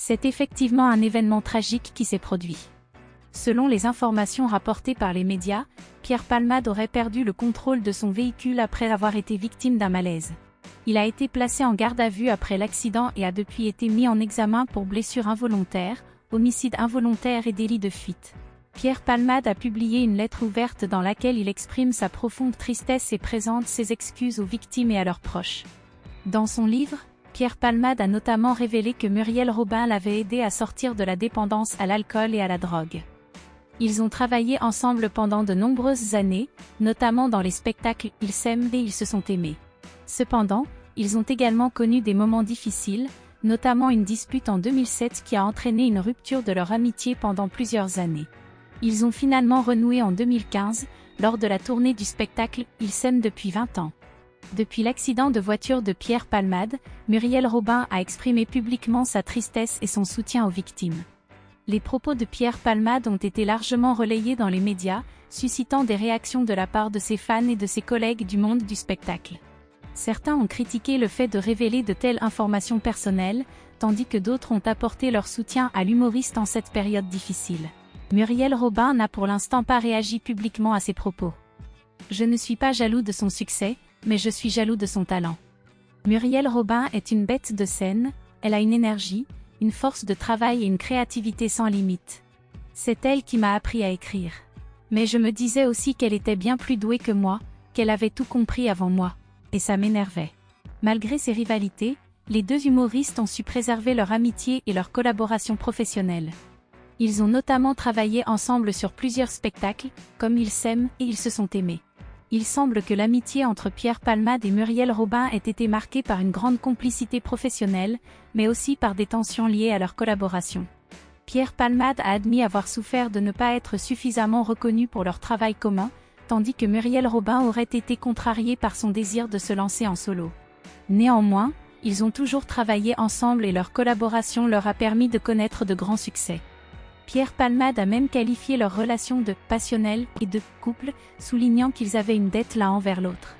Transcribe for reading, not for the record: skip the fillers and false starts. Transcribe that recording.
C'est effectivement un événement tragique qui s'est produit. Selon les informations rapportées par les médias, Pierre Palmade aurait perdu le contrôle de son véhicule après avoir été victime d'un malaise. Il a été placé en garde à vue après l'accident et a depuis été mis en examen pour blessure involontaire, homicide involontaire et délit de fuite. Pierre Palmade a publié une lettre ouverte dans laquelle il exprime sa profonde tristesse et présente ses excuses aux victimes et à leurs proches. Dans son livre, Pierre Palmade a notamment révélé que Muriel Robin l'avait aidé à sortir de la dépendance à l'alcool et à la drogue. Ils ont travaillé ensemble pendant de nombreuses années, notamment dans les spectacles « Ils s'aiment et ils se sont aimés ». Cependant, ils ont également connu des moments difficiles, notamment une dispute en 2007 qui a entraîné une rupture de leur amitié pendant plusieurs années. Ils ont finalement renoué en 2015, lors de la tournée du spectacle « Ils s'aiment depuis 20 ans ». Depuis l'accident de voiture de Pierre Palmade, Muriel Robin a exprimé publiquement sa tristesse et son soutien aux victimes. Les propos de Pierre Palmade ont été largement relayés dans les médias, suscitant des réactions de la part de ses fans et de ses collègues du monde du spectacle. Certains ont critiqué le fait de révéler de telles informations personnelles, tandis que d'autres ont apporté leur soutien à l'humoriste en cette période difficile. Muriel Robin n'a pour l'instant pas réagi publiquement à ces propos. « Je ne suis pas jaloux de son succès, mais je suis jaloux de son talent. Muriel Robin est une bête de scène, elle a une énergie, une force de travail et une créativité sans limite. C'est elle qui m'a appris à écrire. Mais je me disais aussi qu'elle était bien plus douée que moi, qu'elle avait tout compris avant moi. Et ça m'énervait. » Malgré ces rivalités, les deux humoristes ont su préserver leur amitié et leur collaboration professionnelle. Ils ont notamment travaillé ensemble sur plusieurs spectacles, comme Ils s'aiment et Ils se sont aimés. Il semble que l'amitié entre Pierre Palmade et Muriel Robin ait été marquée par une grande complicité professionnelle, mais aussi par des tensions liées à leur collaboration. Pierre Palmade a admis avoir souffert de ne pas être suffisamment reconnu pour leur travail commun, tandis que Muriel Robin aurait été contrariée par son désir de se lancer en solo. Néanmoins, ils ont toujours travaillé ensemble et leur collaboration leur a permis de connaître de grands succès. Pierre Palmade a même qualifié leur relation de « passionnelle » et de « couple », soulignant qu'ils avaient une dette l'un envers l'autre.